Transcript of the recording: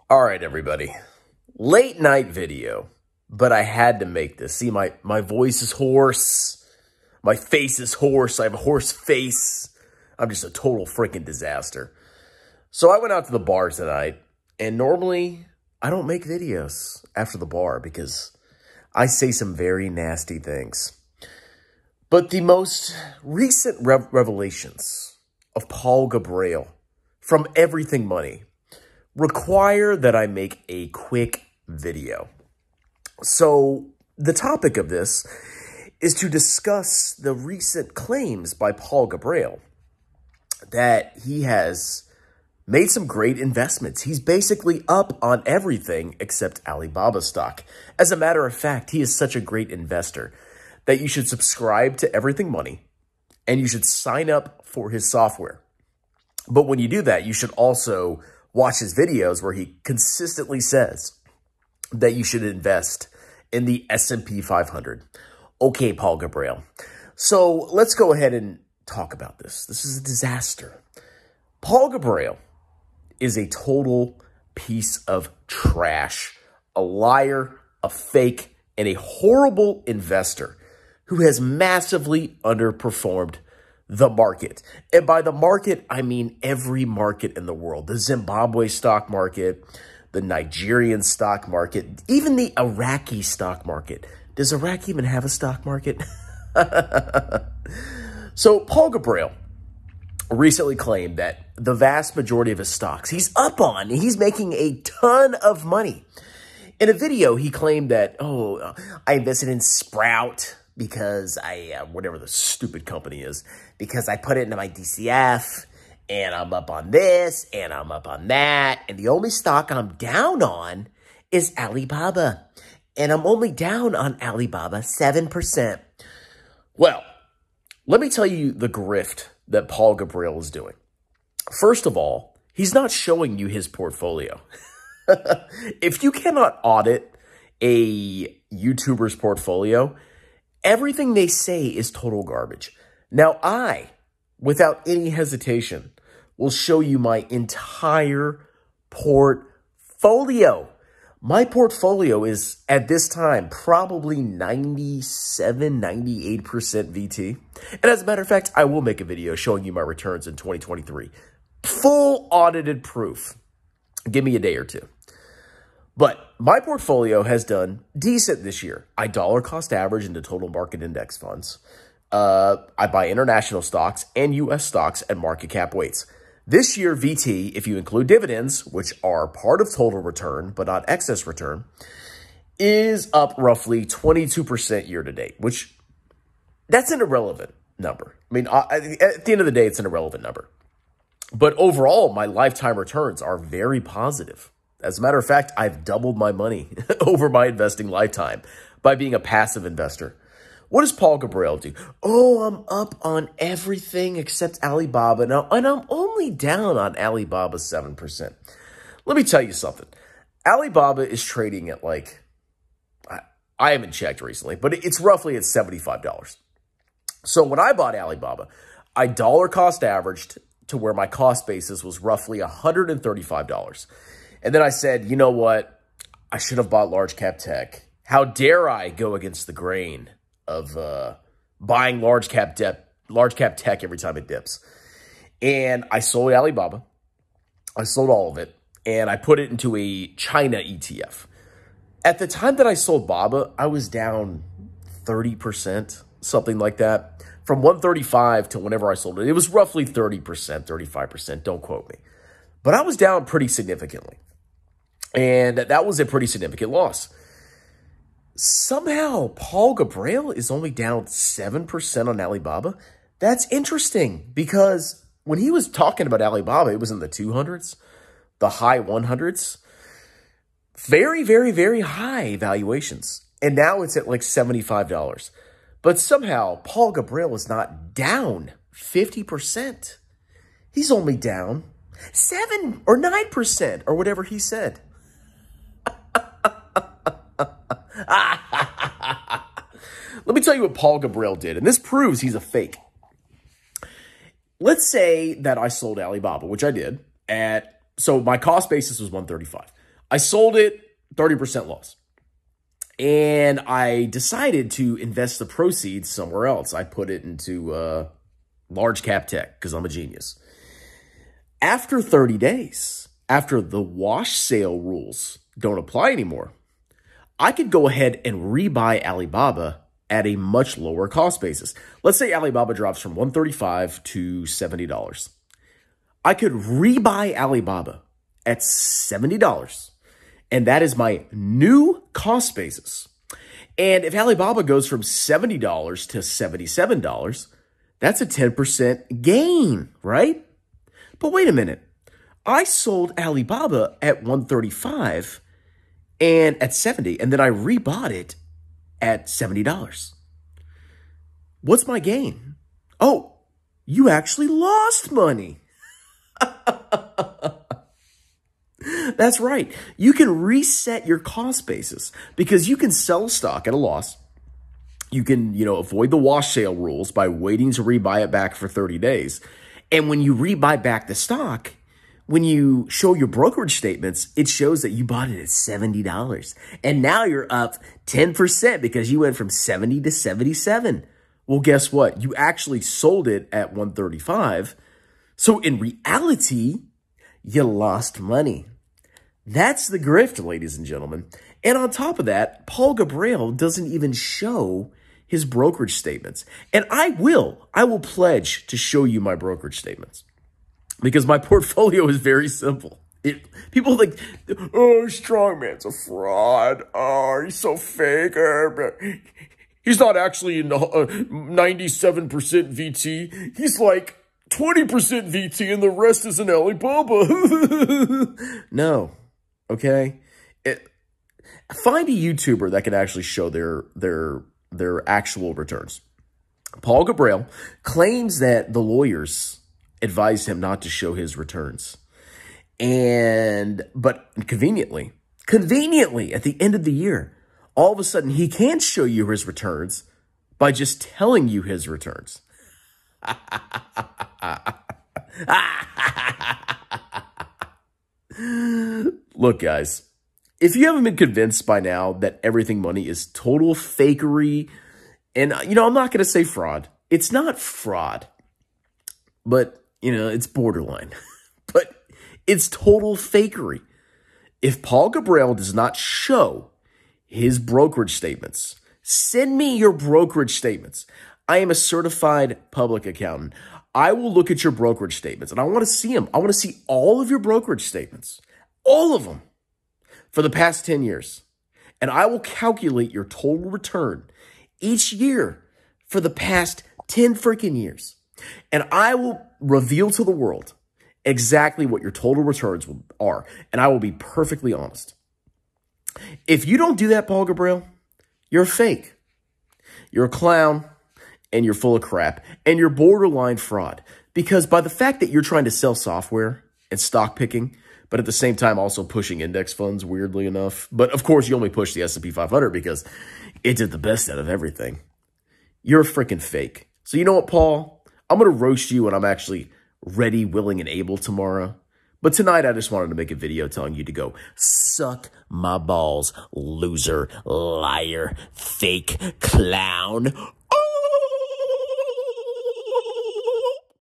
All right, everybody. Late night video, but I had to make this. See, my voice is hoarse. My face is hoarse. I have a hoarse face. I'm just a total freaking disaster. So I went out to the bar tonight, and normally I don't make videos after the bar because I say some very nasty things. But the most recent revelations of Paul Gabriel from Everything Money require that I make a quick video. So the topic of this is to discuss the recent claims by Paul Gabriel that he has made some great investments. He's basically up on everything except Alibaba stock. As a matter of fact, he is such a great investor that you should subscribe to Everything Money and you should sign up for his software. But when you do that, you should also watch his videos where he consistently says that you should invest in the S&P 500. Okay, Paul Gabriel. So let's go ahead and talk about this. This is a disaster. Paul Gabriel is a total piece of trash, a liar, a fake, and a horrible investor who has massively underperformed the market. And by the market, I mean every market in the world. The Zimbabwe stock market, the Nigerian stock market, even the Iraqi stock market. Does Iraq even have a stock market? So Paul Gabriel recently claimed that the vast majority of his stocks he's up on, he's making a ton of money. In a video, he claimed that, I invested in Sprout because whatever the stupid company is, because I put it into my DCF and I'm up on this and I'm up on that. And the only stock I'm down on is Alibaba. And I'm only down on Alibaba 7%. Well, let me tell you the grift that Paul Gabriel is doing. First of all, he's not showing you his portfolio. If you cannot audit a YouTuber's portfolio, everything they say is total garbage. Now, I, without any hesitation, will show you my entire portfolio. My portfolio is, at this time, probably 97, 98% VT. And as a matter of fact, I will make a video showing you my returns in 2023. Full audited proof. Give me a day or two. But my portfolio has done decent this year. I dollar cost average into total market index funds. I buy international stocks and U.S. stocks at market cap weights. This year, VT, if you include dividends, which are part of total return, but not excess return, is up roughly 22% year to date, which that's an irrelevant number. I mean, at the end of the day, it's an irrelevant number. But overall, my lifetime returns are very positive. As a matter of fact, I've doubled my money over my investing lifetime by being a passive investor. What does Paul Gabriel do? I'm up on everything except Alibaba now, and I'm only down on Alibaba 7%. Let me tell you something. Alibaba is trading at like, I haven't checked recently, but it's roughly at $75. So when I bought Alibaba, I dollar cost averaged to where my cost basis was roughly $135. And then I said, you know what? I should have bought large cap tech. How dare I go against the grain of buying large cap tech every time it dips? And I sold Alibaba. I sold all of it. And I put it into a China ETF. At the time that I sold BABA, I was down 30%, something like that. From 135 to whenever I sold it, it was roughly 30%, 35%. Don't quote me. But I was down pretty significantly. And that was a pretty significant loss. Somehow, Paul Gabriel is only down 7% on Alibaba. That's interesting because when he was talking about Alibaba, it was in the 200s, the high 100s. Very, very, very high valuations. And now it's at like $75. But somehow, Paul Gabriel is not down 50%. He's only down 7 or 9% or whatever he said. Let me tell you what Paul Gabriel did, and this proves he's a fake. Let's say that I sold Alibaba, which I did, so my cost basis was $135. I sold it 30% loss. And I decided to invest the proceeds somewhere else. I put it into large cap tech because I'm a genius. After 30 days, after the wash sale rules don't apply anymore, I could go ahead and rebuy Alibaba at a much lower cost basis. Let's say Alibaba drops from $135 to $70. I could rebuy Alibaba at $70, and that is my new cost basis. And if Alibaba goes from $70 to $77, that's a 10% gain, right? But wait a minute. I sold Alibaba at $135 and at $70, and then I rebought it at $70. What's my gain? Oh, you actually lost money. That's right. You can reset your cost basis because you can sell stock at a loss. You can, avoid the wash sale rules by waiting to rebuy it back for 30 days. And when you rebuy back the stock, when you show your brokerage statements, it shows that you bought it at $70. And now you're up 10% because you went from 70 to 77. Well, guess what? You actually sold it at 135. So in reality, you lost money. That's the grift, ladies and gentlemen. And on top of that, Paul Gabriel doesn't even show his brokerage statements. And I will pledge to show you my brokerage statements because my portfolio is very simple. People think, oh, Strongman's a fraud. Oh, he's so fake. He's not actually in 97% VT. He's like 20% VT and the rest is an Alibaba. No. Okay? Find a YouTuber that can actually show their actual returns. Paul Gabriel claims that the lawyers advised him not to show his returns. But conveniently, at the end of the year, all of a sudden he can show you his returns by just telling you his returns. Look, guys, if you haven't been convinced by now that everything money is total fakery, and, I'm not going to say fraud. It's not fraud, but, it's borderline. But it's total fakery. If Paul Gabriel does not show his brokerage statements, send me your brokerage statements. I am a certified public accountant. I will look at your brokerage statements, and I want to see them. I want to see all of your brokerage statements, all of them, for the past 10 years. And I will calculate your total return each year for the past 10 freaking years. And I will reveal to the world exactly what your total returns are. And I will be perfectly honest. If you don't do that, Paul Gabriel, you're a fake. You're a clown. And you're full of crap, and you're borderline fraud. Because by the fact that you're trying to sell software and stock picking, but at the same time also pushing index funds, weirdly enough. But of course, you only push the S&P 500 because it did the best out of everything. You're a freaking fake. So you know what, Paul? I'm going to roast you when I'm actually ready, willing, and able tomorrow. But tonight, I just wanted to make a video telling you to go suck my balls, loser, liar, fake, clown.